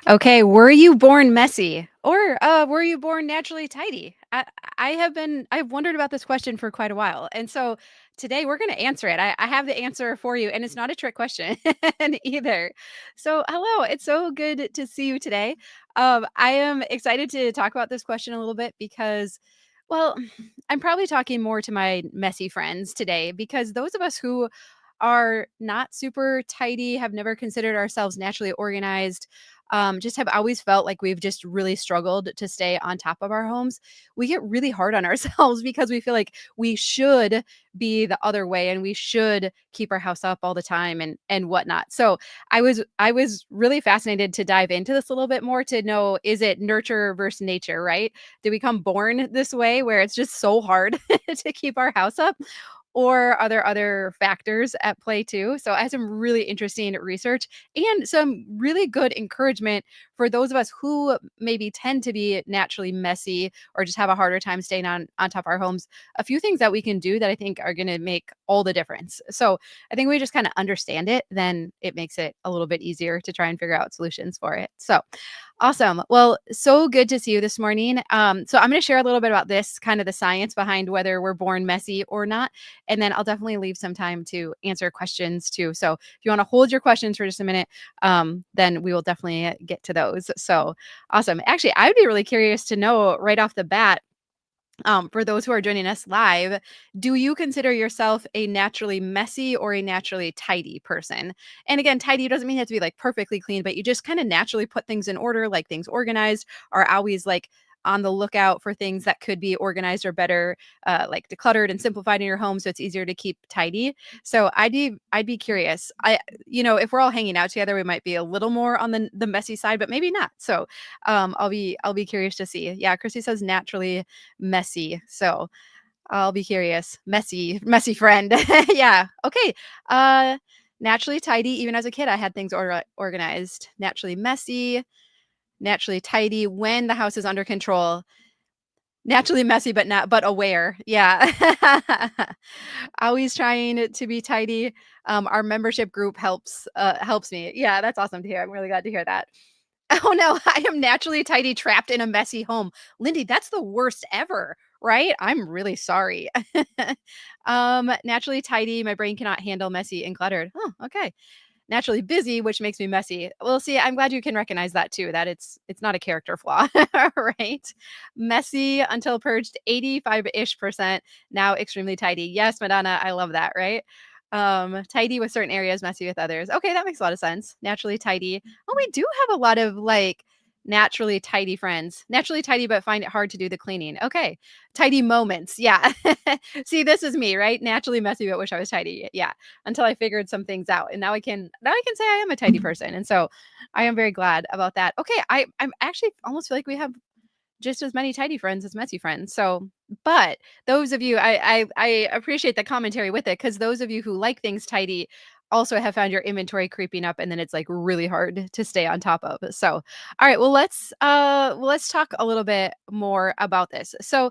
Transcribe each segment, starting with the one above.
Okay, were you born messy or were you born naturally tidy? I've wondered about this question for quite a while. And so today we're going to answer it. I have the answer for you, and it's not a trick question either. So, hello, it's so good to see you today. I am excited to talk about this question a little bit because, well, I'm probably talking more to my messy friends today because those of us who are not super tidy, have never considered ourselves naturally organized, just have always felt like we've just really struggled to stay on top of our homes. We get really hard on ourselves because we feel like we should be the other way and we should keep our house up all the time and whatnot. So I was really fascinated to dive into this a little bit more to know, is it nurture versus nature, right? Did we come born this way where it's just so hard to keep our house up? Or are there other factors at play too? So I had some really interesting research and some really good encouragement for those of us who maybe tend to be naturally messy or just have a harder time staying on top of our homes. A few things that we can do that I think are going to make all the difference. So I think we just kind of understand it, then it makes it a little bit easier to try and figure out solutions for it. So awesome. Well, so good to see you this morning. So I'm going to share a little bit about this, kind of the science behind whether we're born messy or not, and then I'll definitely leave some time to answer questions too. So if you want to hold your questions for just a minute, then we will definitely get to those. So awesome. Actually, I'd be really curious to know right off the bat, for those who are joining us live, do you consider yourself a naturally messy or a naturally tidy person? And again, tidy doesn't mean you have to be like perfectly clean, but you just kind of naturally put things in order, like things organized, are always like on the lookout for things that could be organized or better, like decluttered and simplified in your home, so it's easier to keep tidy. So I'd be curious. If we're all hanging out together, we might be a little more on the messy side, but maybe not. So I'll be curious to see. Yeah, Chrissy says naturally messy. So I'll be curious. Messy friend. Yeah. Okay. Uh Naturally tidy. Even as a kid, I had things organized. Naturally messy, naturally tidy when the house is under control. Naturally messy, but aware. Yeah. Always trying to be tidy. Our membership group helps me. Yeah, that's awesome to hear. I'm really glad to hear that. Oh, no, I am naturally tidy, trapped in a messy home. Lindy, that's the worst ever, right? I'm really sorry. Naturally tidy, my brain cannot handle messy and cluttered. Oh, okay. Naturally busy, which makes me messy. Well, see, I'm glad you can recognize that too, that it's not a character flaw, right? Messy until purged 85-ish%, now extremely tidy. Yes, Madonna, I love that, right? Tidy with certain areas, messy with others. Okay, that makes a lot of sense. Naturally tidy. Oh, we do have a lot of like naturally tidy friends. Naturally tidy, but find it hard to do the cleaning. Okay. Tidy moments. Yeah. See, this is me, right? Naturally messy, but wish I was tidy. Yeah. Until I figured some things out. And now I can say I am a tidy person. And so I am very glad about that. Okay. I'm actually almost feel like we have just as many tidy friends as messy friends. So, but those of you, I appreciate the commentary with it, because those of you who like things tidy also have found your inventory creeping up, and then it's like really hard to stay on top of. So, all right, well let's talk a little bit more about this. So,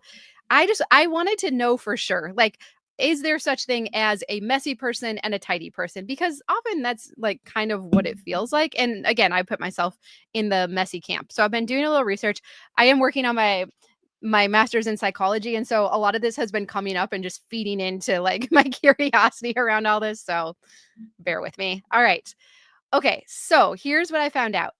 I wanted to know for sure, like, is there such thing as a messy person and a tidy person? Because often that's like kind of what it feels like. And again, I put myself in the messy camp. So I've been doing a little research. I am working on my master's in psychology, and so a lot of this has been coming up and just feeding into like my curiosity around all this. So bear with me. All right. Okay, so here's what I found out.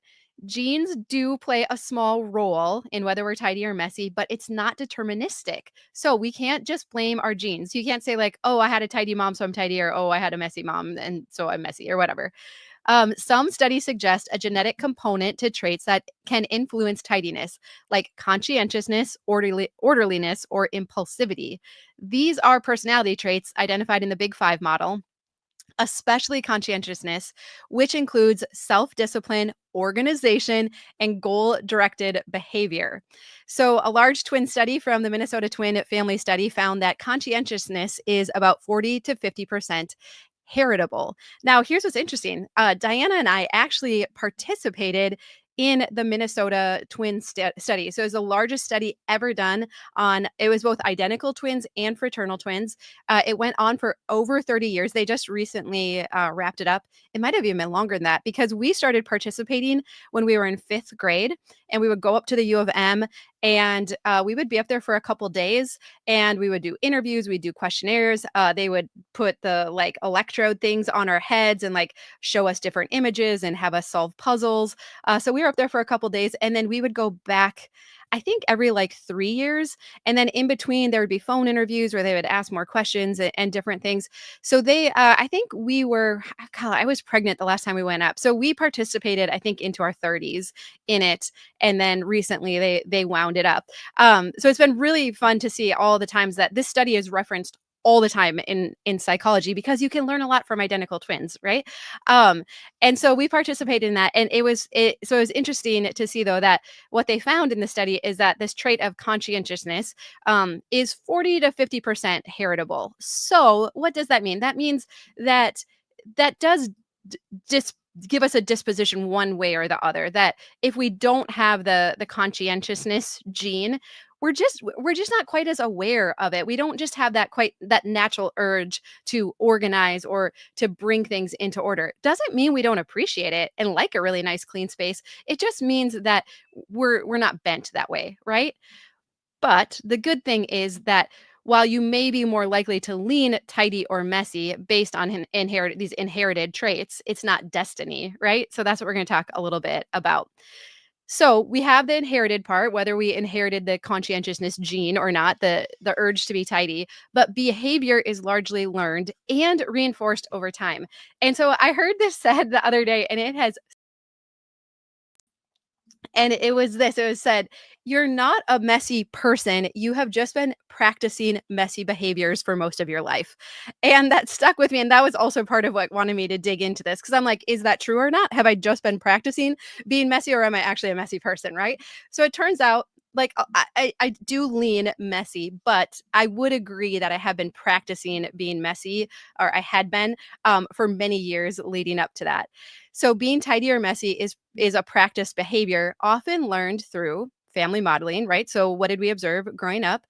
Genes do play a small role in whether we're tidy or messy, but it's not deterministic. So we can't just blame our genes. You can't say, like, oh, I had a tidy mom, so I'm tidy, or oh, I had a messy mom, and so I'm messy, or whatever. Some studies suggest a genetic component to traits that can influence tidiness, like conscientiousness, orderliness, or impulsivity. These are personality traits identified in the Big Five model, especially conscientiousness, which includes self discipline, organization, and goal directed behavior. So, a large twin study from the Minnesota Twin Family Study found that conscientiousness is about 40 to 50% heritable. Now, here's what's interesting. Diana and I actually participated in the Minnesota twin study. So it was the largest study ever done on it was both identical twins and fraternal twins. It went on for over 30 years. They just recently wrapped it up. It might have even been longer than that because we started participating when we were in fifth grade, and we would go up to the U of M, and we would be up there for a couple days, and we would do interviews, we'd do questionnaires. They would put the like electrode things on our heads and like show us different images and have us solve puzzles. So we were up there for a couple days, and then we would go back, I think every like 3 years. And then in between, there would be phone interviews where they would ask more questions and different things. So I think we were, God, I was pregnant the last time we went up. So we participated, I think, into our 30s in it. And then recently they wound it up. So it's been really fun to see all the times that this study is referenced all the time in psychology because you can learn a lot from identical twins, right? Um, and so we participated in that, and it was interesting to see though that what they found in the study is that this trait of conscientiousness is 40 to 50% heritable. So what does that mean? That means that that does d- dis- give us a disposition one way or the other. That if we don't have the conscientiousness gene, we're just not quite as aware of it. We don't just have that natural urge to organize or to bring things into order. Doesn't mean we don't appreciate it and like a really nice clean space. It just means that we're not bent that way, right? But the good thing is that while you may be more likely to lean tidy or messy based on these inherited traits, it's not destiny, right? So that's what we're going to talk a little bit about. So we have the inherited part, whether we inherited the conscientiousness gene or not, the urge to be tidy, but behavior is largely learned and reinforced over time. And so I heard this said the other day, and it was said, "You're not a messy person, you have just been practicing messy behaviors for most of your life." And that stuck with me, and that was also part of what wanted me to dig into this because 'cause I'm like, "Is that true or not? Have I just been practicing being messy, or am I actually a messy person?" Right? So it turns out, like, I do lean messy, but I would agree that I have been practicing being messy, or I had been, for many years leading up to that. So being tidy or messy is a practice behavior often learned through family modeling, right? So what did we observe growing up?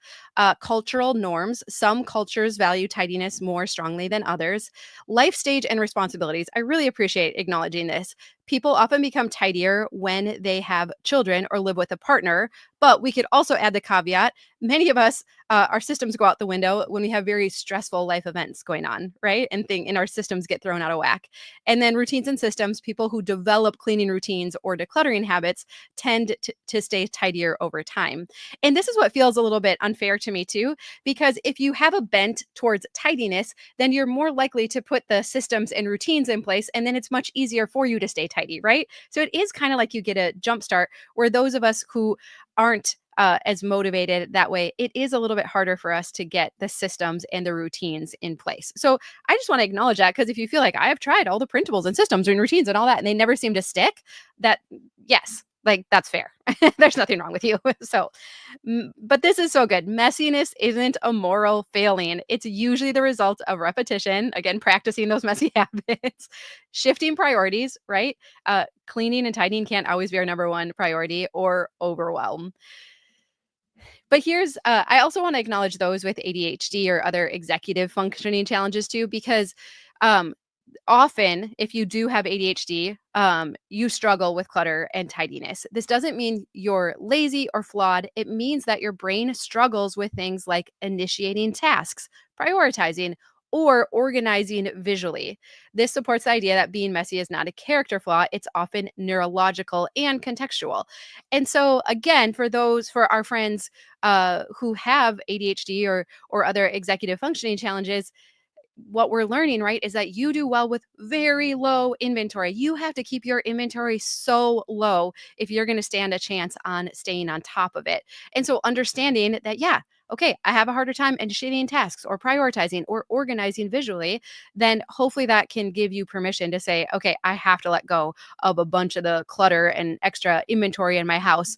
Cultural norms. Some cultures value tidiness more strongly than others. Life stage and responsibilities. I really appreciate acknowledging this. People often become tidier when they have children or live with a partner, but we could also add the caveat: many of us, our systems go out the window when we have very stressful life events going on, right? And our systems get thrown out of whack. And then routines and systems, people who develop cleaning routines or decluttering habits tend to stay tidier over time. And this is what feels a little bit unfair to me too, because if you have a bent towards tidiness, then you're more likely to put the systems and routines in place, and then it's much easier for you to stay tidy, right? So it is kind of like you get a jump start, where those of us who aren't as motivated that way, it is a little bit harder for us to get the systems and the routines in place. So I just want to acknowledge that, because if you feel like I have tried all the printables and systems and routines and all that, and they never seem to stick, that yes, like that's fair. There's nothing wrong with you. So, but this is so good. Messiness isn't a moral failing. It's usually the result of repetition, again, practicing those messy habits, shifting priorities, right? Cleaning and tidying can't always be our number one priority, or overwhelm. But I also want to acknowledge those with ADHD or other executive functioning challenges too, because um, often if you do have ADHD, you struggle with clutter and tidiness. This doesn't mean you're lazy or flawed. It means that your brain struggles with things like initiating tasks, prioritizing, or organizing visually. This supports the idea that being messy is not a character flaw, it's often neurological and contextual. And so, again, for our friends who have ADHD or other executive functioning challenges, what we're learning, right, is that you do well with very low inventory. You have to keep your inventory so low if you're going to stand a chance on staying on top of it. And so understanding that, yeah, okay, I have a harder time initiating tasks or prioritizing or organizing visually, then hopefully that can give you permission to say, okay, I have to let go of a bunch of the clutter and extra inventory in my house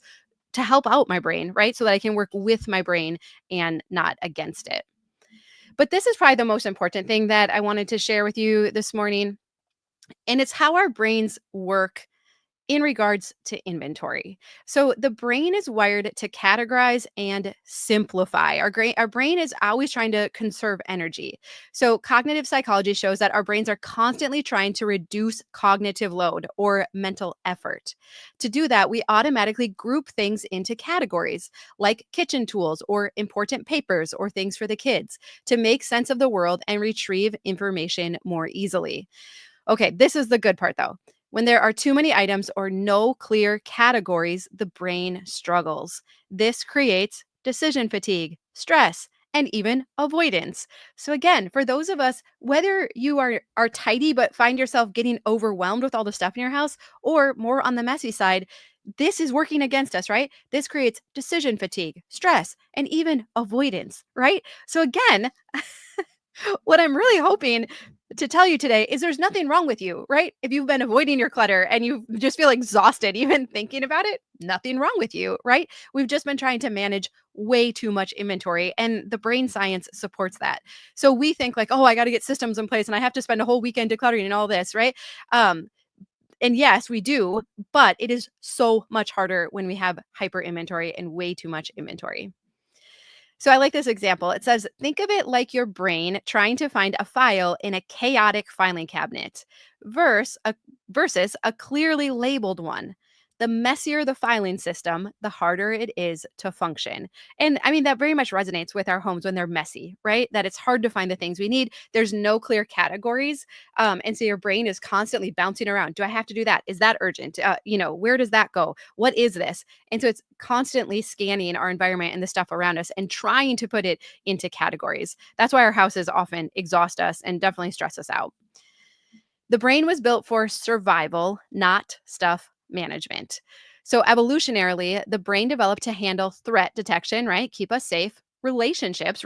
to help out my brain, right? So that I can work with my brain and not against it. But this is probably the most important thing that I wanted to share with you this morning, and it's how our brains work in regards to inventory. So the brain is wired to categorize and simplify. Our brain is always trying to conserve energy. So cognitive psychology shows that our brains are constantly trying to reduce cognitive load or mental effort. To do that, we automatically group things into categories like kitchen tools or important papers or things for the kids to make sense of the world and retrieve information more easily. Okay, this is the good part though. When there are too many items or no clear categories, the brain struggles. This creates decision fatigue, stress, and even avoidance. So again, for those of us, whether you are tidy but find yourself getting overwhelmed with all the stuff in your house or more on the messy side, this is working against us, right? This creates decision fatigue, stress, and even avoidance, right? So again, what I'm really hoping to tell you today is there's nothing wrong with you, right? If you've been avoiding your clutter and you just feel exhausted even thinking about it, nothing wrong with you, right? We've just been trying to manage way too much inventory and the brain science supports that. So we think like, "Oh, I got to get systems in place and I have to spend a whole weekend decluttering and all this," right? Um and yes, we do, but it is so much harder when we have hyper inventory and way too much inventory. So I like this example. It says, think of it like your brain trying to find a file in a chaotic filing cabinet versus a clearly labeled one. The messier the filing system, the harder it is to function. And I mean, that very much resonates with our homes when they're messy, right? That it's hard to find the things we need. There's no clear categories. And so your brain is constantly bouncing around. Do I have to do that? Is that urgent? Where does that go? What is this? And so it's constantly scanning our environment and the stuff around us and trying to put it into categories. That's why our houses often exhaust us and definitely stress us out. The brain was built for survival, not stuff management. So, evolutionarily, the brain developed to handle threat detection, right? Keep us safe. Relationships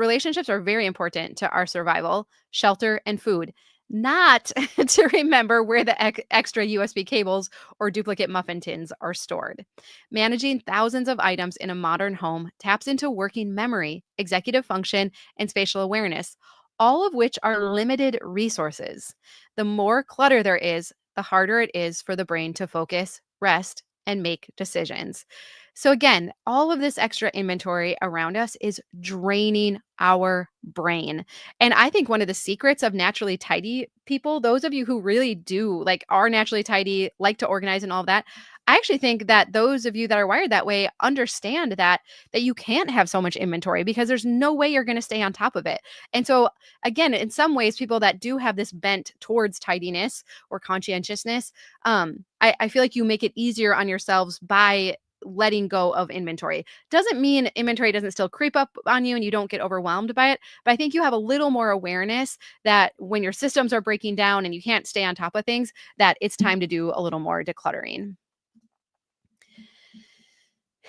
are very important to our survival, shelter, and food, not to remember where the extra USB cables or duplicate muffin tins are stored. Managing thousands of items in a modern home taps into working memory, executive function, and spatial awareness, all of which are limited resources. The more clutter there is, the harder it is for the brain to focus, rest, and make decisions. So, again, all of this extra inventory around us is draining our brain. And I think one of the secrets of naturally tidy people, those of you who really do like are naturally tidy, like to organize and all of that, I actually think that those of you that are wired that way understand that you can't have so much inventory because there's no way you're going to stay on top of it. And so again, in some ways, people that do have this bent towards tidiness or conscientiousness, I feel like you make it easier on yourselves by letting go of inventory. Doesn't mean inventory doesn't still creep up on you and you don't get overwhelmed by it, but I think you have a little more awareness that when your systems are breaking down and you can't stay on top of things, that it's time to do a little more decluttering.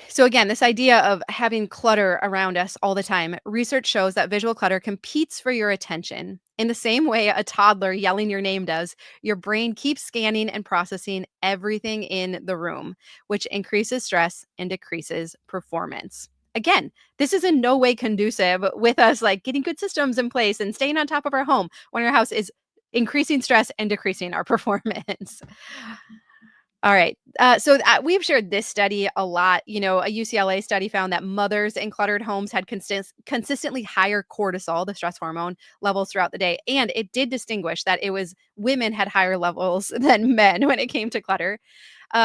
So, again, this idea of having clutter around us all the time, research shows that visual clutter competes for your attention. In the same way a toddler yelling your name does, your brain keeps scanning and processing everything in the room, which increases stress and decreases performance. Again, this is in no way conducive with us like getting good systems in place and staying on top of our home when our house is increasing stress and decreasing our performance. All right. We've shared this study a lot. A UCLA study found that mothers in cluttered homes had consistently higher cortisol, the stress hormone, levels throughout the day. And it did distinguish that it was women had higher levels than men when it came to clutter.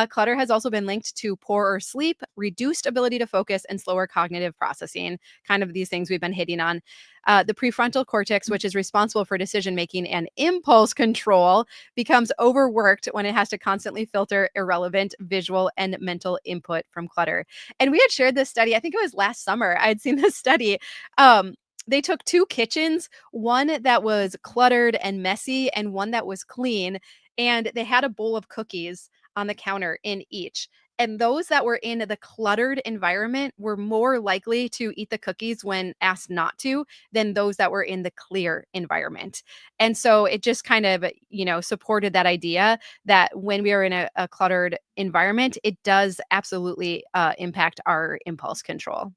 Clutter has also been linked to poorer sleep, reduced ability to focus, and slower cognitive processing, kind of these things we've been hitting on. The prefrontal cortex, which is responsible for decision making and impulse control, becomes overworked when it has to constantly filter irrelevant visual and mental input from clutter. And we had shared this study, I think it was last summer. I had seen this study. They took two kitchens, one that was cluttered and messy, and one that was clean. And they had a bowl of cookies on the counter in each. And those that were in the cluttered environment were more likely to eat the cookies when asked not to than those that were in the clear environment. And so it just kind of, supported that idea that when we are in a cluttered environment, it does absolutely impact our impulse control.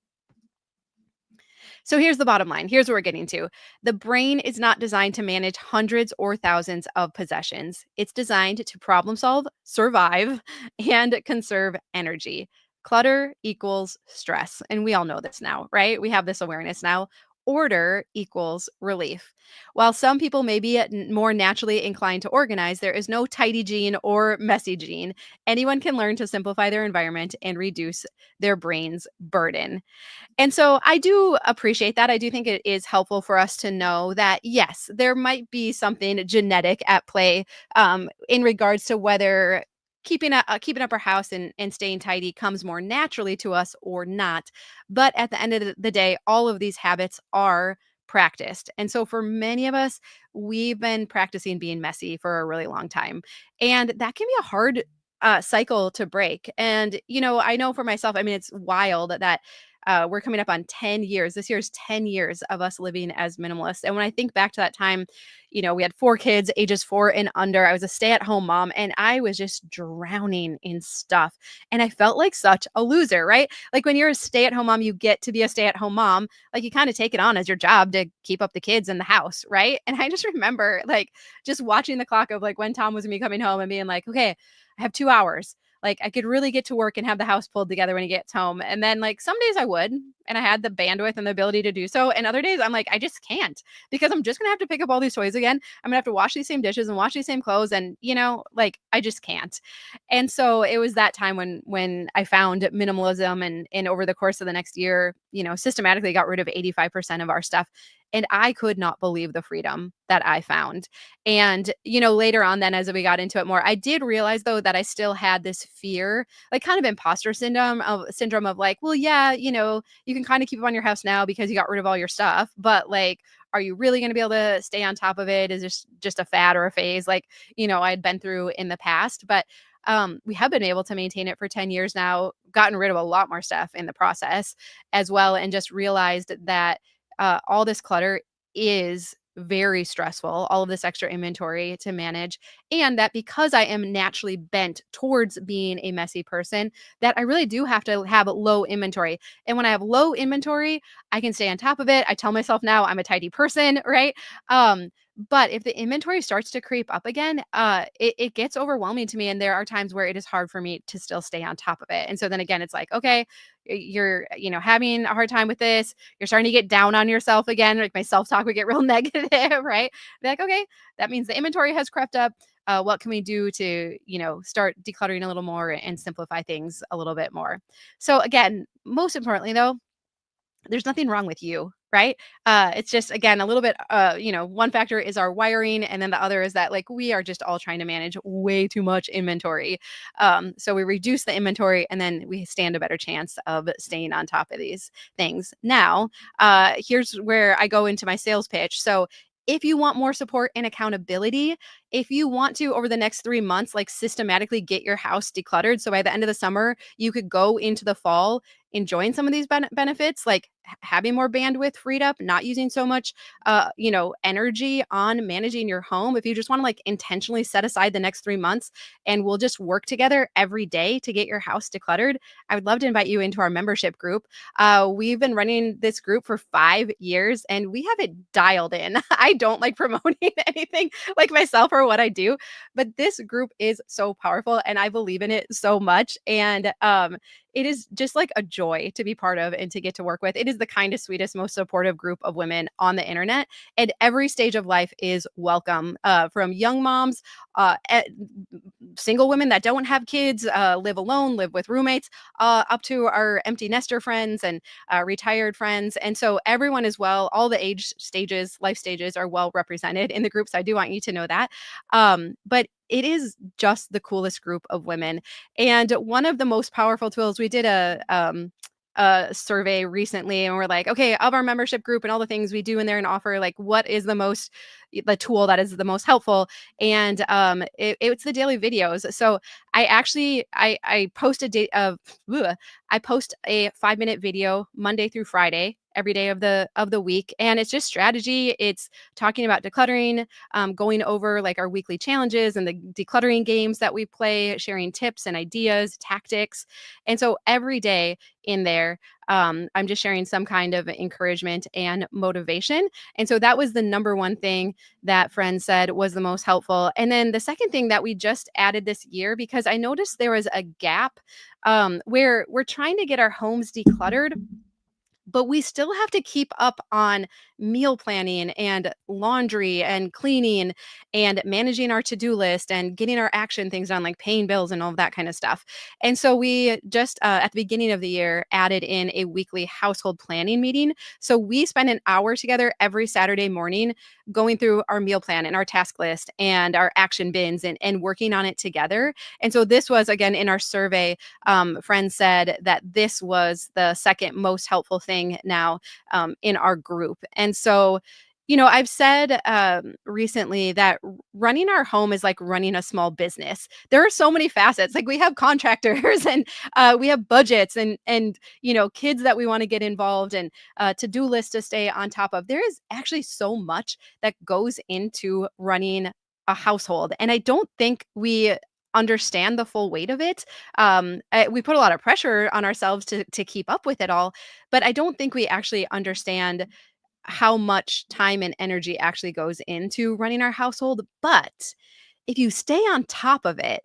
So here's the bottom line. Here's what we're getting to. The brain is not designed to manage hundreds or thousands of possessions. It's designed to problem solve, survive, and conserve energy. Clutter equals stress. And we all know this now, right? We have this awareness now. Order equals relief. While some people may be more naturally inclined to organize, there is no tidy gene or messy gene. Anyone can learn to simplify their environment and reduce their brain's burden. And so I do appreciate that. I do think it is helpful for us to know that, yes, there might be something genetic at play in regards to whether keeping up our house and staying tidy comes more naturally to us or not. But at the end of the day, all of these habits are practiced. And so for many of us, we've been practicing being messy for a really long time. And that can be a hard cycle to break. And, I know for myself, I mean, it's wild that we're coming up on 10 years. This year's 10 years of us living as minimalists. And when I think back to that time, we had 4 kids, ages 4 and under. I was a stay at home mom and I was just drowning in stuff. And I felt like such a loser, right? Like when you're a stay at home mom, you get to be a stay at home mom. Like you kind of take it on as your job to keep up the kids in the house, right? And I just remember like just watching the clock of like when Tom was gonna be coming home and being like, okay, I have 2 hours. Like I could really get to work and have the house pulled together when he gets home. And then like some days I would, and I had the bandwidth and the ability to do so. And other days I'm like, I just can't because I'm just gonna have to pick up all these toys again. I'm gonna have to wash these same dishes and wash these same clothes. And like I just can't. And so it was that time when I found minimalism and over the course of the next year, systematically got rid of 85% of our stuff. And I could not believe the freedom that I found. And, later on, then as we got into it more, I did realize though that I still had this fear, like kind of imposter syndrome of like, well, yeah, you can kind of keep up on your house now because you got rid of all your stuff. But like, are you really going to be able to stay on top of it? Is this just a fad or a phase like, I'd been through in the past? But we have been able to maintain it for 10 years now, gotten rid of a lot more stuff in the process as well, and just realized that all this clutter is very stressful, all of this extra inventory to manage. And that because I am naturally bent towards being a messy person, that I really do have to have low inventory. And when I have low inventory, I can stay on top of it. I tell myself now I'm a tidy person, right? But if the inventory starts to creep up again, it gets overwhelming to me. And there are times where it is hard for me to still stay on top of it. And so then again, it's like, okay, you're, having a hard time with this. You're starting to get down on yourself again. Like my self-talk would get real negative, right? Be like, okay, that means the inventory has crept up. What can we do to, start decluttering a little more and simplify things a little bit more? So again, most importantly though, there's nothing wrong with you, right? It's just again a little bit one factor is our wiring and then the other is that like we are just all trying to manage way too much inventory. So we reduce the inventory and then we stand a better chance of staying on top of these things. Now, here's where I go into my sales pitch. So if you want more support and accountability, if you want to over the next 3 months, like systematically get your house decluttered. So by the end of the summer, you could go into the fall enjoying some of these benefits, like having more bandwidth freed up, not using so much, energy on managing your home. If you just want to like intentionally set aside the next 3 months and we'll just work together every day to get your house decluttered, I would love to invite you into our membership group. We've been running this group for 5 years and we have it dialed in. I don't like promoting anything like myself or what I do, but this group is so powerful and I believe in it so much. And it is just like a joy to be part of and to get to work with. It is the kindest, sweetest, most supportive group of women on the internet. And every stage of life is welcome, from young moms, single women that don't have kids, live alone, live with roommates, up to our empty nester friends and retired friends. And so everyone is well, all the age stages, life stages are well represented in the groups. I do want you to know that. But it is just the coolest group of women. And one of the most powerful tools, we did a survey recently and we're like, okay, of our membership group and all the things we do in there and offer, like what is the tool that is the most helpful? And it's the daily videos. So I actually I post a 5-minute video Monday through Friday every day of the week, and it's just strategy. It's talking about decluttering, going over like our weekly challenges and the decluttering games that we play, sharing tips and ideas, tactics. And so every day in there, I'm just sharing some kind of encouragement and motivation. And so that was the number one thing that friends said was the most helpful. And then the second thing that we just added this year, because I noticed there was a gap where we're trying to get our homes decluttered, but we still have to keep up on meal planning and laundry and cleaning and managing our to-do list and getting our action things done, like paying bills and all of that kind of stuff. And so we just at the beginning of the year added in a weekly household planning meeting. So we spend an hour together every Saturday morning going through our meal plan and our task list and our action bins and working on it together. And so this was, again, in our survey, friends said that this was the second most helpful thing now in our group. And so, I've said recently that running our home is like running a small business. There are so many facets. Like we have contractors and we have budgets and kids that we want to get involved and to-do lists to stay on top of. There is actually so much that goes into running a household, and I don't think we understand the full weight of it. We put a lot of pressure on ourselves to keep up with it all, but I don't think we actually understand how much time and energy actually goes into running our household. But if you stay on top of it,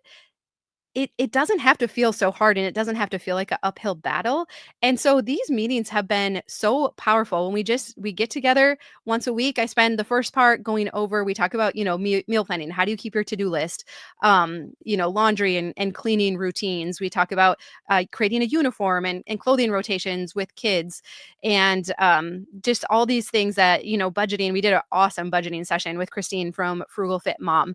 it doesn't have to feel so hard, and it doesn't have to feel like an uphill battle. And so these meetings have been so powerful when we get together once a week. I spend the first part going over, we talk about, meal planning. How do you keep your to-do list? Laundry and cleaning routines. We talk about creating a uniform and clothing rotations with kids and just all these things that, budgeting. We did an awesome budgeting session with Christine from Frugal Fit Mom.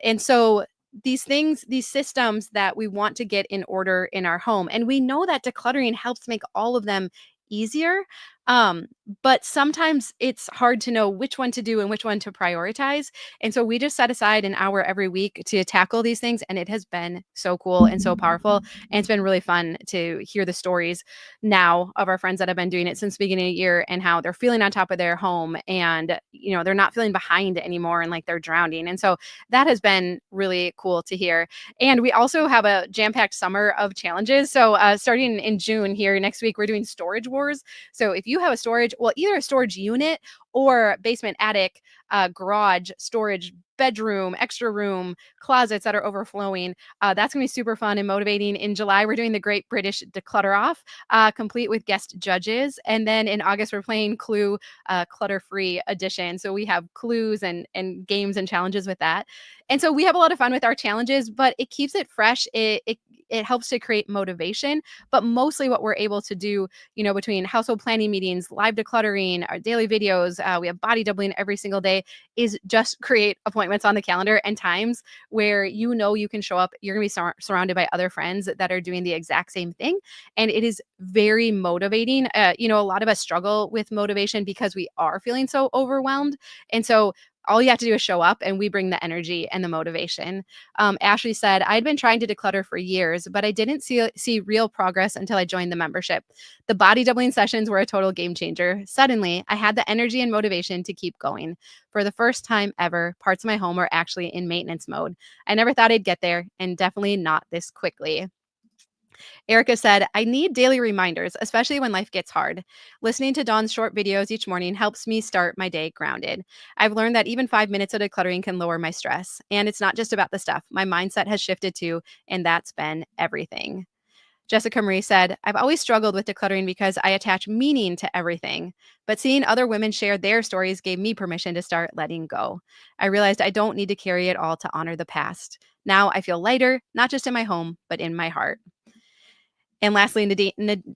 And so these things, these systems that we want to get in order in our home. And we know that decluttering helps make all of them easier. Um, but sometimes it's hard to know which one to do and which one to prioritize. And so we just set aside an hour every week to tackle these things. And it has been so cool and so powerful. And it's been really fun to hear the stories now of our friends that have been doing it since the beginning of the year and how they're feeling on top of their home and, they're not feeling behind anymore and like they're drowning. And so that has been really cool to hear. And we also have a jam-packed summer of challenges. So starting in June here next week, we're doing storage wars. So if you have a storage, well, either a storage unit or basement, attic, garage, storage, bedroom, extra room, closets that are overflowing, that's going to be super fun and motivating. In July, we're doing the Great British Declutter Off, complete with guest judges. And then in August, we're playing Clue Clutter-Free Edition. So we have clues and games and challenges with that. And so we have a lot of fun with our challenges, but it keeps it fresh. It helps to create motivation. But mostly what we're able to do, between household planning meetings, live decluttering, our daily videos, we have body doubling every single day, is just create appointments on the calendar and times where you can show up. You're going to be surrounded by other friends that are doing the exact same thing. And it is very motivating. A lot of us struggle with motivation because we are feeling so overwhelmed. And so all you have to do is show up and we bring the energy and the motivation. Ashley said, I'd been trying to declutter for years, but I didn't see real progress until I joined the membership. The body doubling sessions were a total game changer. Suddenly, I had the energy and motivation to keep going. For the first time ever, parts of my home are actually in maintenance mode. I never thought I'd get there, and definitely not this quickly. Erica said, I need daily reminders, especially when life gets hard. Listening to Dawn's short videos each morning helps me start my day grounded. I've learned that even 5 minutes of decluttering can lower my stress. And it's not just about the stuff. My mindset has shifted too, and that's been everything. Jessica Marie said, I've always struggled with decluttering because I attach meaning to everything. But seeing other women share their stories gave me permission to start letting go. I realized I don't need to carry it all to honor the past. Now I feel lighter, not just in my home, but in my heart. And lastly,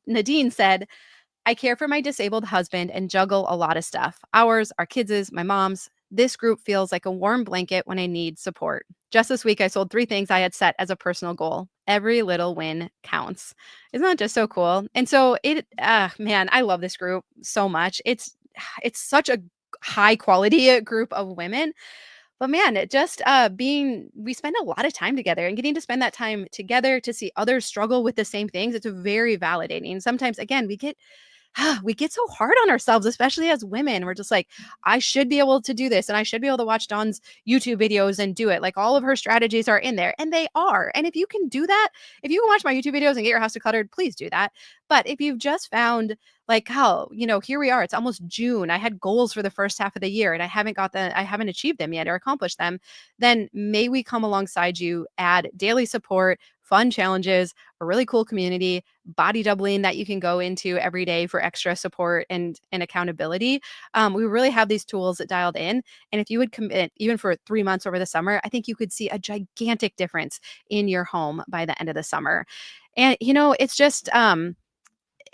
Nadine said, I care for my disabled husband and juggle a lot of stuff. Ours, our kids', my mom's. This group feels like a warm blanket when I need support. Just this week, I sold 3 things I had set as a personal goal. Every little win counts. Isn't that just so cool? And so man, I love this group so much. It's such a high quality group of women. But man, it just we spend a lot of time together, and getting to spend that time together to see others struggle with the same things, it's very validating. Sometimes again, we get we get so hard on ourselves, especially as women. We're just like, I should be able to do this and I should be able to watch Dawn's YouTube videos and do it. Like all of her strategies are in there and they are. And if you can do that, if you can watch my YouTube videos and get your house decluttered, please do that. But if you've just found like, how, here we are, it's almost June. I had goals for the first half of the year and I haven't achieved them yet or accomplished them, then may we come alongside you, add daily support, fun challenges, a really cool community, body doubling that you can go into every day for extra support and accountability. We really have these tools dialed in. And if you would commit even for 3 months over the summer, I think you could see a gigantic difference in your home by the end of the summer. And it's just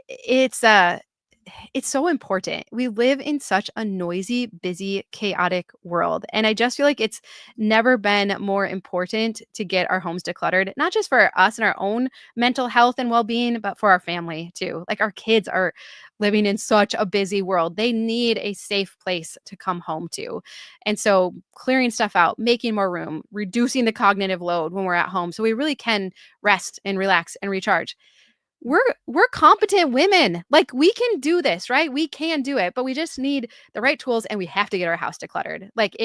it's it's so important. We live in such a noisy, busy, chaotic world. And I just feel like it's never been more important to get our homes decluttered, not just for us and our own mental health and well being, but for our family too. Like our kids are living in such a busy world. They need a safe place to come home to. And so clearing stuff out, making more room, reducing the cognitive load when we're at home so we really can rest and relax and recharge. We're competent women. Like we can do this, right? We can do it, but we just need the right tools and we have to get our house decluttered. Like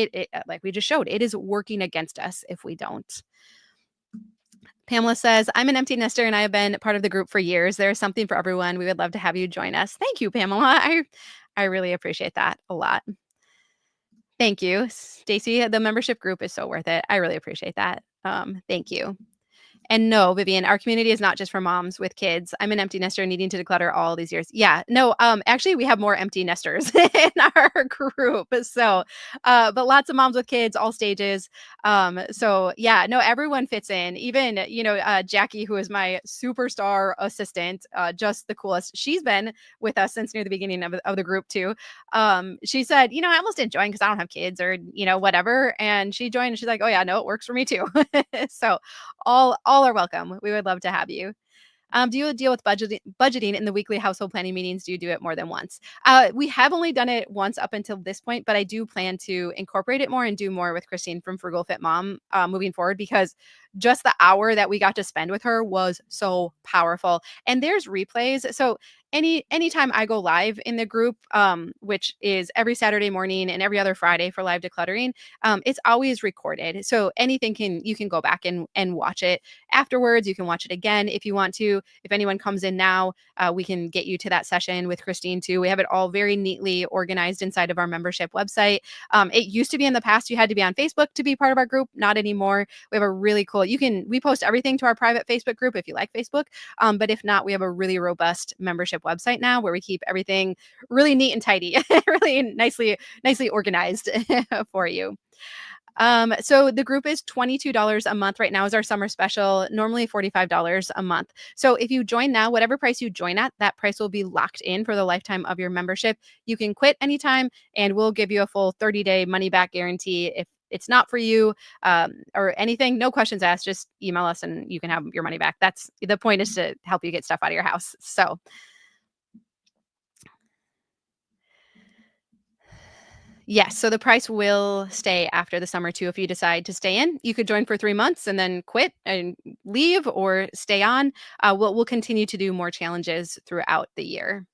like we just showed, it is working against us if we don't. Pamela says, I'm an empty nester and I have been part of the group for years. There is something for everyone. We would love to have you join us. Thank you, Pamela. I really appreciate that a lot. Thank you. Stacy, the membership group is so worth it. I really appreciate that. Thank you. And no, Vivian, our community is not just for moms with kids. I'm an empty nester needing to declutter all these years. Yeah, no, actually, we have more empty nesters in our group. So, but lots of moms with kids, all stages. So yeah, no, everyone fits in. Even Jackie, who is my superstar assistant, just the coolest. She's been with us since near the beginning of the group too. She said, I almost didn't join because I don't have kids or whatever. And she joined and she's like, oh yeah, no, it works for me too. So all are welcome. We would love to have you. Do you deal with budgeting in the weekly household planning meetings? Do you do it more than once? We have only done it once up until this point, but I do plan to incorporate it more and do more with Christine from Frugal Fit Mom moving forward because just the hour that we got to spend with her was so powerful. And there's replays. So anytime I go live in the group, which is every Saturday morning and every other Friday for live decluttering, it's always recorded. So you can go back and watch it afterwards. You can watch it again if you want to. If anyone comes in now, we can get you to that session with Christine too. We have it all very neatly organized inside of our membership website. It used to be in the past, you had to be on Facebook to be part of our group, not anymore. We have a really cool, we post everything to our private Facebook group if you like Facebook. But if not, we have a really robust membership website now where we keep everything really neat and tidy, really nicely organized for you. So the group is $22 a month right now is our summer special, normally $45 a month. So if you join now, whatever price you join at, that price will be locked in for the lifetime of your membership. You can quit anytime and we'll give you a full 30-day money back guarantee if it's not for you or anything. No questions asked, just email us and you can have your money back. That's the point, is to help you get stuff out of your house. So yes, so the price will stay after the summer too. If you decide to stay in, you could join for 3 months and then quit and leave or stay on. We'll continue to do more challenges throughout the year.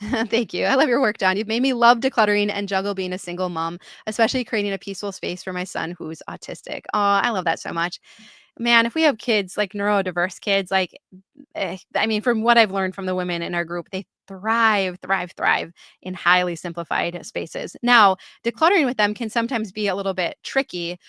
Thank you. I love your work, John. You've made me love decluttering and juggle being a single mom, especially creating a peaceful space for my son who's autistic. Oh, I love that so much. Man, if we have kids, like neurodiverse kids, like I mean, from what I've learned from the women in our group, they thrive in highly simplified spaces. Now, decluttering with them can sometimes be a little bit tricky.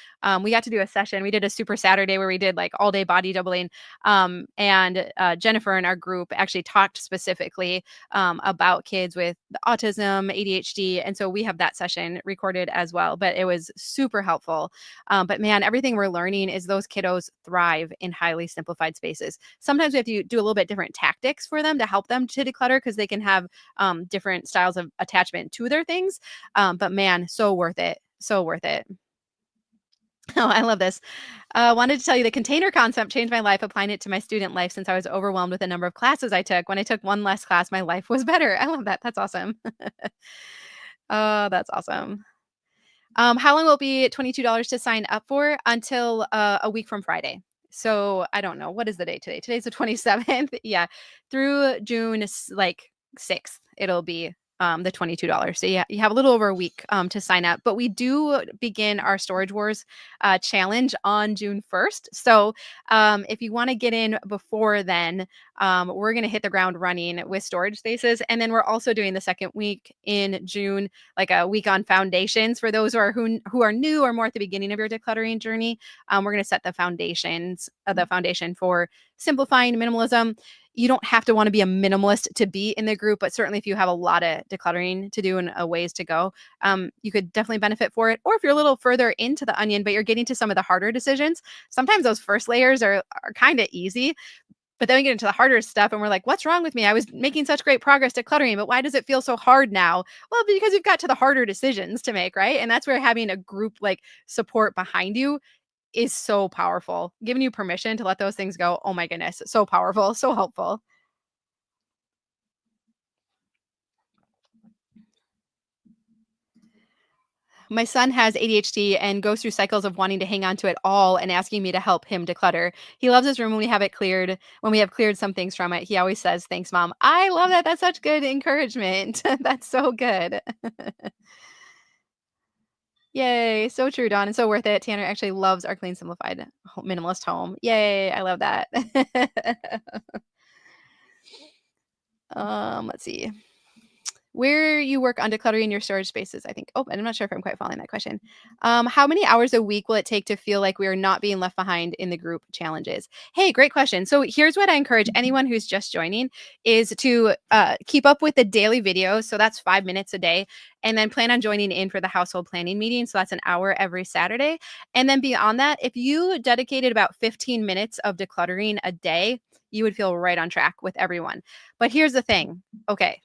We got to do a session. We did a super Saturday where we did like all day body doubling. And Jennifer in our group actually talked specifically about kids with autism, ADHD. And so we have that session recorded as well. But it was super helpful. But man, everything we're learning is those kiddos thrive in highly simplified spaces. Sometimes we have to do a little bit different tactics for them to help them to declutter because they can have different styles of attachment to their things. But man, so worth it. So worth it. Oh, I love this. Wanted to tell you the container concept changed my life, applying it to my student life since I was overwhelmed with the number of classes I took. When I took one less class, my life was better. I love that. That's awesome. Oh, that's awesome. How long will it be $22 to sign up for? Until a week from Friday. So I don't know. What is the date today? Today's the 27th. Yeah. Through June, like 6th, it'll be the $22. So yeah, you have a little over a week to sign up. But we do begin our Storage Wars challenge on June 1st. So if you want to get in before then, we're going to hit the ground running with storage spaces. And then we're also doing the second week in June, like a week on foundations for those who are new or more at the beginning of your decluttering journey. We're going to set the foundation for simplifying minimalism. You don't have to want to be a minimalist to be in the group, but certainly if you have a lot of decluttering to do and a ways to go, you could definitely benefit for it. Or if you're a little further into the onion, but you're getting to some of the harder decisions, sometimes those first layers are kind of easy. But then we get into the harder stuff and we're like, what's wrong with me? I was making such great progress decluttering, but why does it feel so hard now? Well, because you've got to the harder decisions to make, right? And that's where having a group like support behind you is so powerful. Giving you permission to let those things go. Oh my goodness. So powerful, so helpful. My son has ADHD and goes through cycles of wanting to hang on to it all and asking me to help him declutter. He loves his room when we have it cleared. When we have cleared some things from it, he always says, "Thanks, mom." I love that. That's such good encouragement. That's so good. Yay. So true, Dawn. And so worth it. Tanner actually loves our clean, simplified, minimalist home. Yay. I love that. Let's see. Where you work on decluttering your storage spaces, I think. Oh, and I'm not sure if I'm quite following that question. How many hours a week will it take to feel like we are not being left behind in the group challenges? Hey, great question. So here's what I encourage anyone who's just joining is to keep up with the daily videos. So that's 5 minutes a day. And then plan on joining in for the household planning meeting. So that's an hour every Saturday. And then beyond that, if you dedicated about 15 minutes of decluttering a day, you would feel right on track with everyone. But here's the thing. Okay,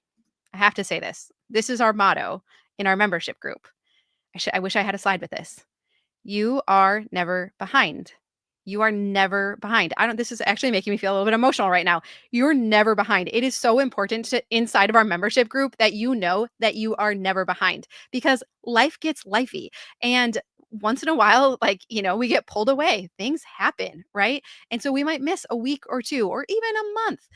I have to say this. This is our motto in our membership group. I wish I had a slide with this. You are never behind. You are never behind. I don't This is actually making me feel a little bit emotional right now. You're never behind. It is so important to inside of our membership group that you know that you are never behind because life gets lifey and once in a while we get pulled away. Things happen, right? And so we might miss a week or two or even a month,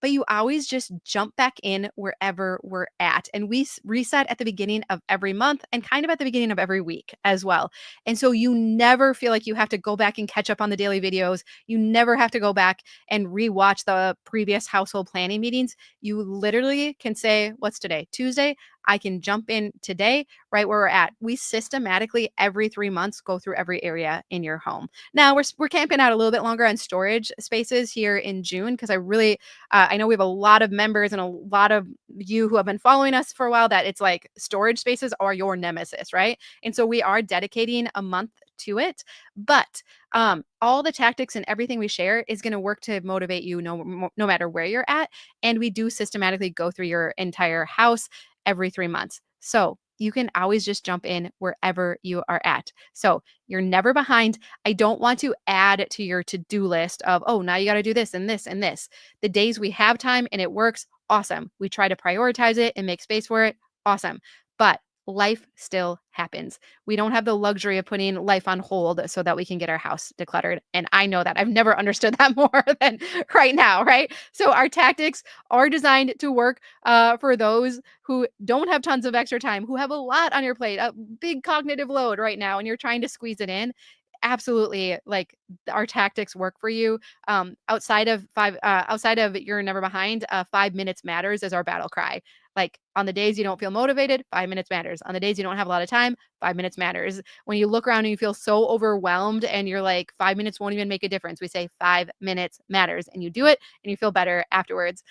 but you always just jump back in wherever we're at. And we reset at the beginning of every month and kind of at the beginning of every week as well. And so you never feel like you have to go back and catch up on the daily videos. You never have to go back and rewatch the previous household planning meetings. You literally can say, what's today? Tuesday. I can jump in today right where we're at. We systematically every 3 months go through every area in your home. Now we're camping out a little bit longer on storage spaces here in June because I know we have a lot of members and a lot of you who have been following us for a while that it's like storage spaces are your nemesis, right? And so we are dedicating a month to it, but all the tactics and everything we share is going to work to motivate you no matter where you're at. And we do systematically go through your entire house every 3 months. So you can always just jump in wherever you are at. So you're never behind. I don't want to add to your to-do list of, oh, now you got to do this and this and this. The days we have time and it works, awesome. We try to prioritize it and make space for it, awesome. But life still happens. We don't have the luxury of putting life on hold so that we can get our house decluttered. And I know that. I've never understood that more than right now, right? So our tactics are designed to work for those who don't have tons of extra time, who have a lot on your plate, a big cognitive load right now, and you're trying to squeeze it in. Absolutely, like our tactics work for you. Outside of you're never behind. 5 minutes matters is our battle cry. Like on the days you don't feel motivated, 5 minutes matters. On the days you don't have a lot of time, 5 minutes matters. When you look around and you feel so overwhelmed and you're like, 5 minutes won't even make a difference, we say 5 minutes matters, and you do it and you feel better afterwards.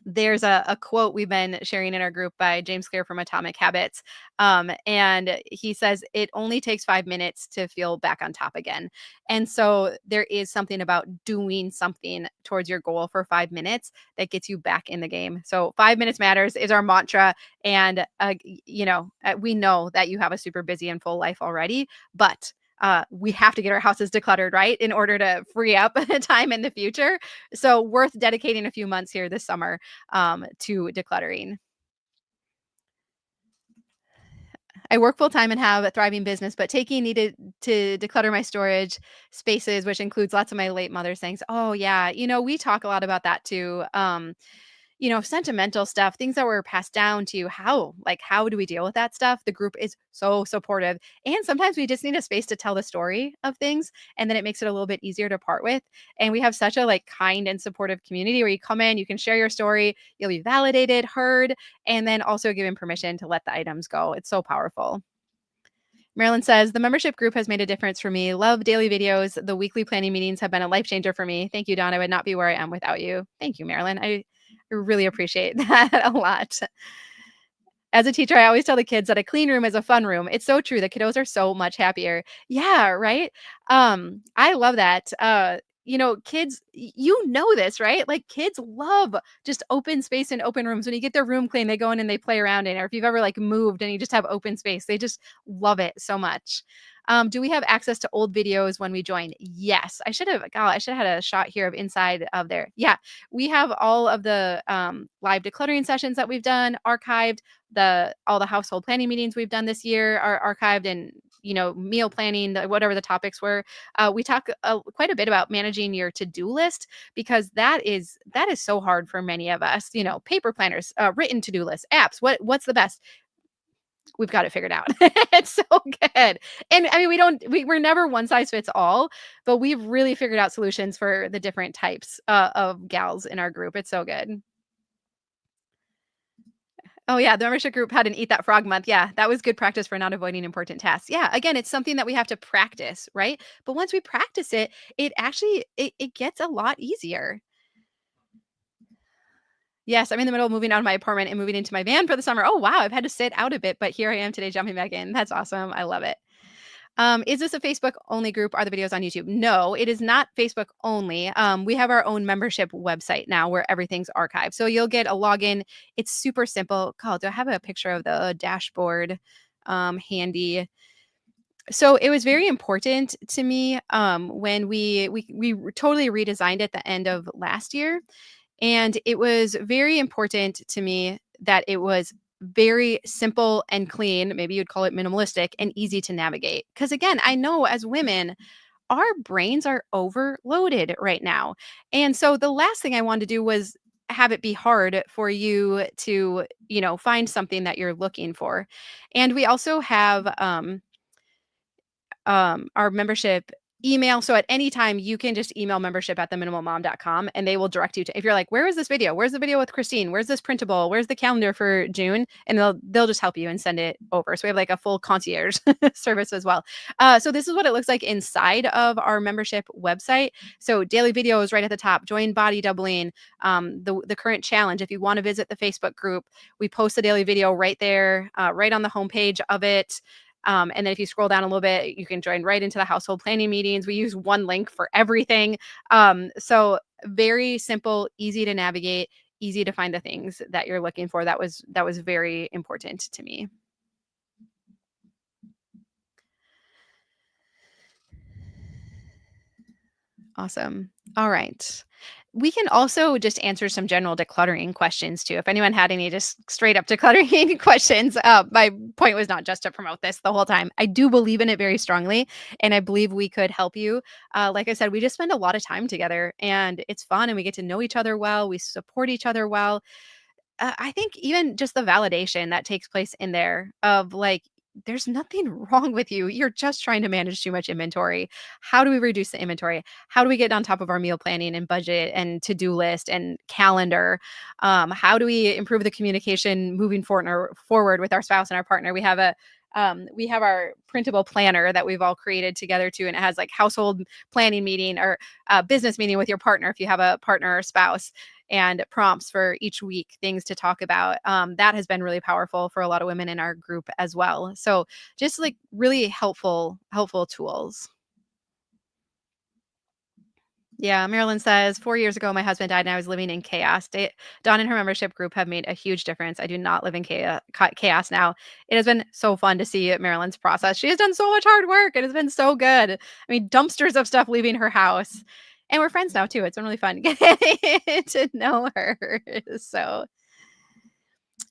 There's a quote we've been sharing in our group by James Clear from Atomic Habits. And he says, it only takes 5 minutes to feel back on top again. And so there is something about doing something towards your goal for 5 minutes that gets you back in the game. So 5 minutes matters is our mantra. And, we know that you have a super busy and full life already, but we have to get our houses decluttered, right, in order to free up time in the future. So worth dedicating a few months here this summer to decluttering. I work full time and have a thriving business, but taking needed to declutter my storage spaces, which includes lots of my late mother's things. Oh yeah, we talk a lot about that too. Sentimental stuff, things that were passed down to you. How do we deal with that stuff? The group is so supportive. And sometimes we just need a space to tell the story of things, and then it makes it a little bit easier to part with. And we have such a kind and supportive community where you come in, you can share your story, you'll be validated, heard, and then also given permission to let the items go. It's so powerful. Marilyn says, the membership group has made a difference for me. Love daily videos. The weekly planning meetings have been a life changer for me. Thank you, Dawn. I would not be where I am without you. Thank you, Marilyn. I really appreciate that a lot. As a teacher, I always tell the kids that a clean room is a fun room. It's so true. The kiddos are so much happier. Yeah, right? I love that. Kids, you know this, right? Like kids love just open space and open rooms. When you get their room clean, they go in and they play around in it. Or if you've ever moved and you just have open space, they just love it so much. Do we have access to old videos when we join? Yes. I should have had a shot here of inside of there. Yeah. We have all of the live decluttering sessions that we've done archived. All the household planning meetings we've done this year are archived, and meal planning, whatever the topics were. We talk quite a bit about managing your to-do list, because that is so hard for many of us. Paper planners, written to-do lists, apps. What's the best? We've got it figured out. It's so good. And I mean, we're never one size fits all, but we've really figured out solutions for the different types of gals in our group. It's so good. Oh yeah, the membership group had an Eat That Frog month. Yeah, that was good practice for not avoiding important tasks. Yeah, again, it's something that we have to practice, right? But once we practice it, it actually it gets a lot easier. Yes, I'm in the middle of moving out of my apartment and moving into my van for the summer. Oh wow, I've had to sit out a bit, but here I am today jumping back in. That's awesome. I love it. Is this a Facebook only group? Are the videos on YouTube? No, it is not Facebook only. We have our own membership website now where everything's archived. So you'll get a login. It's super simple. God, do I have a picture of the dashboard handy? So it was very important to me when we totally redesigned at the end of last year, and it was very important to me that it was very simple and clean. Maybe you'd call it minimalistic and easy to navigate. Because again, I know as women, our brains are overloaded right now. And so the last thing I wanted to do was have it be hard for you to, find something that you're looking for. And we also have our membership email. So at any time you can just email membership at theminimalmom.com, and they will direct you to, if you're like, where is this video? Where's the video with Christine? Where's this printable? Where's the calendar for June? And they'll just help you and send it over. So we have a full concierge service as well. So this is what it looks like inside of our membership website. So daily videos right at the top, join body doubling, the current challenge. If you want to visit the Facebook group, we post a daily video right there, right on the homepage of it. And then if you scroll down a little bit, you can join right into the household planning meetings. We use one link for everything. So very simple, easy to navigate, easy to find the things that you're looking for. That was very important to me. Awesome. All right. We can also just answer some general decluttering questions too. If anyone had any just straight up decluttering questions, my point was not just to promote this the whole time. I do believe in it very strongly, and I believe we could help you. Like I said, we just spend a lot of time together, and it's fun, and we get to know each other well. We support each other well. I think even just the validation that takes place in there of there's nothing wrong with you. You're just trying to manage too much inventory. How do we reduce the inventory? How do we get on top of our meal planning and budget and to-do list and calendar? How do we improve the communication moving forward with our spouse and our partner? We have our printable planner that we've all created together too, and it has household planning meeting or business meeting with your partner if you have a partner or spouse, and prompts for each week, things to talk about. That has been really powerful for a lot of women in our group as well. So just really helpful tools. Yeah, Marilyn says, 4 years ago, my husband died and I was living in chaos. Dawn and her membership group have made a huge difference. I do not live in chaos now. It has been so fun to see Marilyn's process. She has done so much hard work. It has been so good. I mean, dumpsters of stuff leaving her house. And we're friends now, too. It's been really fun getting to know her. So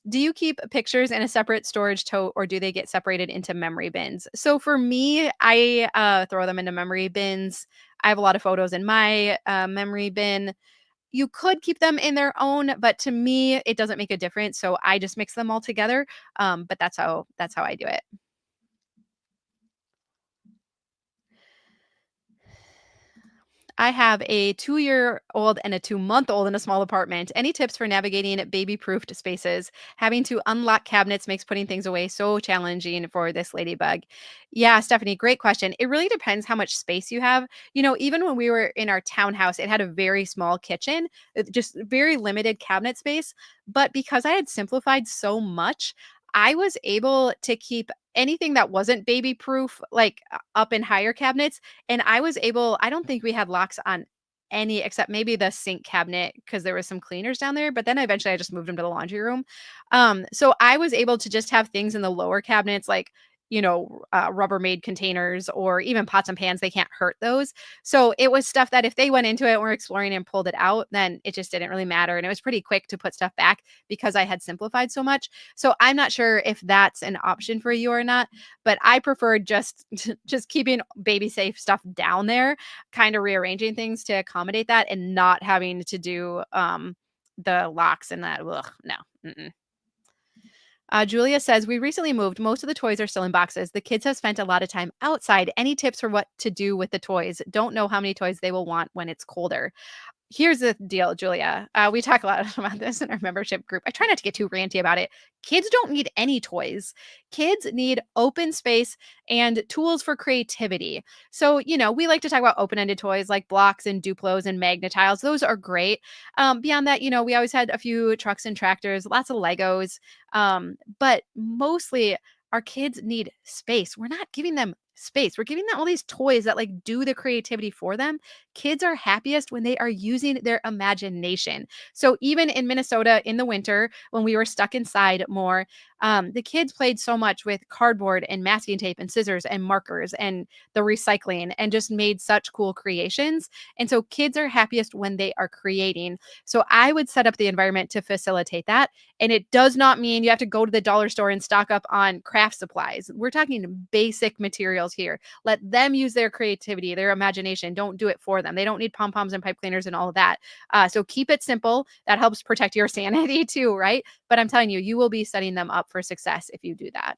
Do you keep pictures in a separate storage tote or do they get separated into memory bins? So for me, I throw them into memory bins. I have a lot of photos in my memory bin. You could keep them in their own, but to me, it doesn't make a difference. So I just mix them all together. But that's how I do it. I have a 2-year-old and a 2-month-old in a small apartment. Any tips for navigating baby-proofed spaces? Having to unlock cabinets makes putting things away so challenging for this ladybug. Yeah, Stephanie, great question. It really depends how much space you have. Even when we were in our townhouse, it had a very small kitchen, just very limited cabinet space. But because I had simplified so much, I was able to keep anything that wasn't baby proof, like up in higher cabinets, and I don't think we had locks on any except maybe the sink cabinet because there was some cleaners down there, but then eventually I just moved them to the laundry room. So I was able to just have things in the lower cabinets like, Rubbermaid containers or even pots and pans. They can't hurt those. So it was stuff that if they went into it and were exploring and pulled it out, then it just didn't really matter. And it was pretty quick to put stuff back because I had simplified so much. So I'm not sure if that's an option for you or not, but I prefer just just keeping baby safe stuff down there, kind of rearranging things to accommodate that and not having to do the locks and that. Ugh, no. Mm-mm. Julia says, we recently moved. Most of the toys are still in boxes. The kids have spent a lot of time outside. Any tips for what to do with the toys? Don't know how many toys they will want when it's colder. Here's the deal, Julia. We talk a lot about this in our membership group. I try not to get too ranty about it. Kids don't need any toys. Kids need open space and tools for creativity. So, we like to talk about open ended toys like blocks and Duplos and Magnetiles. Those are great. Beyond that, we always had a few trucks and tractors, lots of Legos. But mostly, our kids need space. We're not giving them space. We're giving them all these toys that like do the creativity for them. Kids are happiest when they are using their imagination. So even in Minnesota in the winter, when we were stuck inside more, the kids played so much with cardboard and masking tape and scissors and markers and the recycling and just made such cool creations. And so kids are happiest when they are creating. So I would set up the environment to facilitate that. And it does not mean you have to go to the dollar store and stock up on craft supplies. We're talking basic materials here. Let them use their creativity, their imagination. Don't do it for them. They don't need pom poms and pipe cleaners and all of that. So keep it simple. That helps protect your sanity too, right? But I'm telling you, you will be setting them up for success if you do that.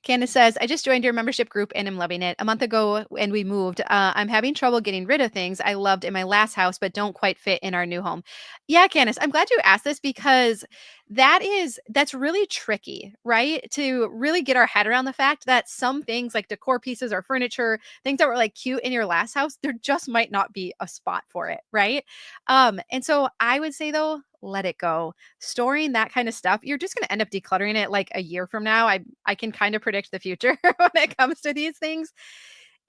Candace says, I just joined your membership group and am loving it. A month ago, when we moved, I'm having trouble getting rid of things I loved in my last house, but don't quite fit in our new home. Yeah, Candace, I'm glad you asked this because that's really tricky, right? To really get our head around the fact that some things like decor pieces or furniture, things that were like cute in your last house, there just might not be a spot for it, right? And so I would say though, let it go. Storing that kind of stuff, you're just going to end up decluttering it like a year from now. I can kind of predict the future when it comes to these things.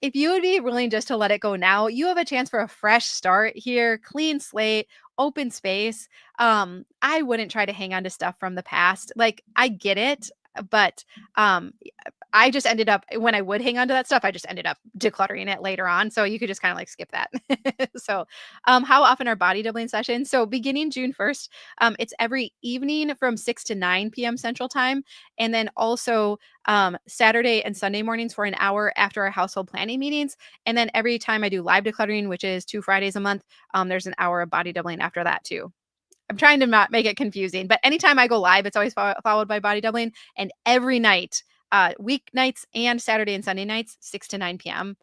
If you would be willing just to let it go now, you have a chance for a fresh start here, clean slate, open space. I wouldn't try to hang on to stuff from the past. Like I get it, but um I just ended up when I would hang on to that stuff, I just ended up decluttering it later on. So you could just kind of like skip that. So, how often are body doubling sessions? So beginning June 1st, it's every evening from 6 to 9 p.m. Central Time. And then also Saturday and Sunday mornings for an hour after our household planning meetings. And then every time I do live decluttering, which is 2 Fridays a month, there's an hour of body doubling after that too. I'm trying to not make it confusing, but anytime I go live, it's always followed by body doubling. And every night, weeknights and Saturday and Sunday nights, 6 to 9 p.m.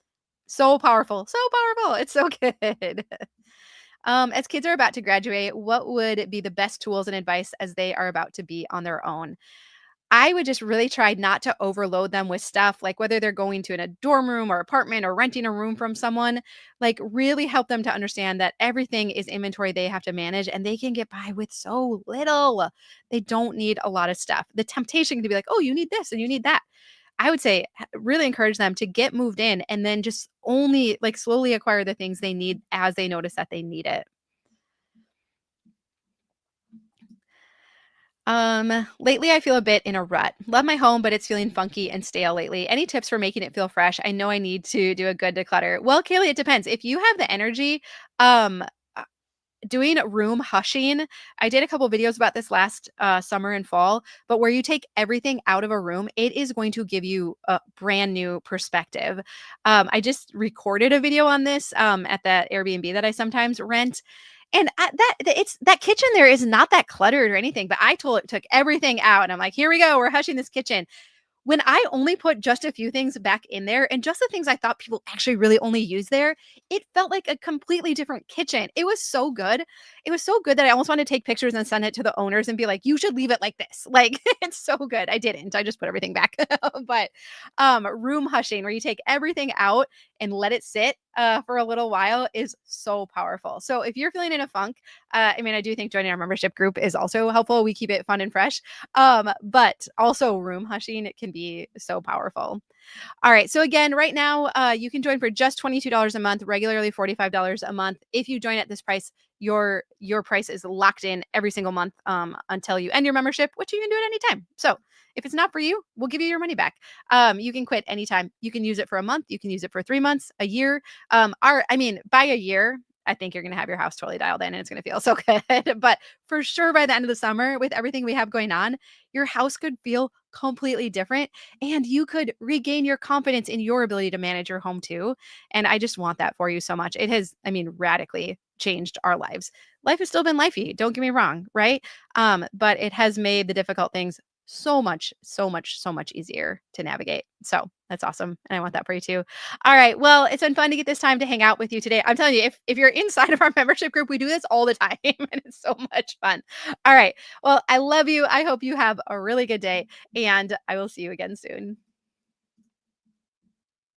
So powerful, so powerful. It's so good. As kids are about to graduate, what would be the best tools and advice as they are about to be on their own? I would just really try not to overload them with stuff, like whether they're going to in a dorm room or apartment or renting a room from someone, like really help them to understand that everything is inventory they have to manage and they can get by with so little. They don't need a lot of stuff. The temptation to be like, oh, you need this and you need that. I would say really encourage them to get moved in and then just only like slowly acquire the things they need as they notice that they need it. Lately I feel a bit in a rut. Love my home, but it's feeling funky and stale lately. Any tips for making it feel fresh? I know I need to do a good declutter. Well, Kaylee, it depends. If you have the energy, um, doing room hushing. I did a couple videos about this last summer and fall, but where you take everything out of a room, it is going to give you a brand new perspective. I just recorded a video on this at that Airbnb that I sometimes rent. And it's that kitchen there is not that cluttered or anything, but I took everything out and I'm like, here we go, we're hushing this kitchen. When I only put just a few things back in there and just the things I thought people actually really only use there, it felt like a completely different kitchen. It was so good. It was so good that I almost wanted to take pictures and send it to the owners and be like, "You should leave it like this." Like, it's so good. I didn't. I just put everything back. But, room hushing, where you take everything out and let it sit, for a little while is so powerful. So if you're feeling in a funk, I mean, I do think joining our membership group is also helpful. We keep it fun and fresh. But also room hushing, it can be so powerful. All right. So again, right now, you can join for just $22 a month, regularly $45 a month. If you join at this price, your price is locked in every single month until you end your membership, which you can do at any time. So if it's not for you, we'll give you your money back. You can quit anytime. You can use it for a month. You can use it for 3 months, a year. I mean, by a year, I think you're going to have your house totally dialed in and it's going to feel so good. But for sure, by the end of the summer, with everything we have going on, your house could feel completely different and you could regain your confidence in your ability to manage your home too. And I just want that for you so much. It has, I mean, radically changed our lives. Life has still been lifey, don't get me wrong, right? But it has made the difficult things so much, so much, so much easier to navigate. So that's awesome. And I want that for you too. All right. Well, it's been fun to get this time to hang out with you today. I'm telling you, if you're inside of our membership group, we do this all the time and it's so much fun. All right. Well, I love you. I hope you have a really good day and I will see you again soon.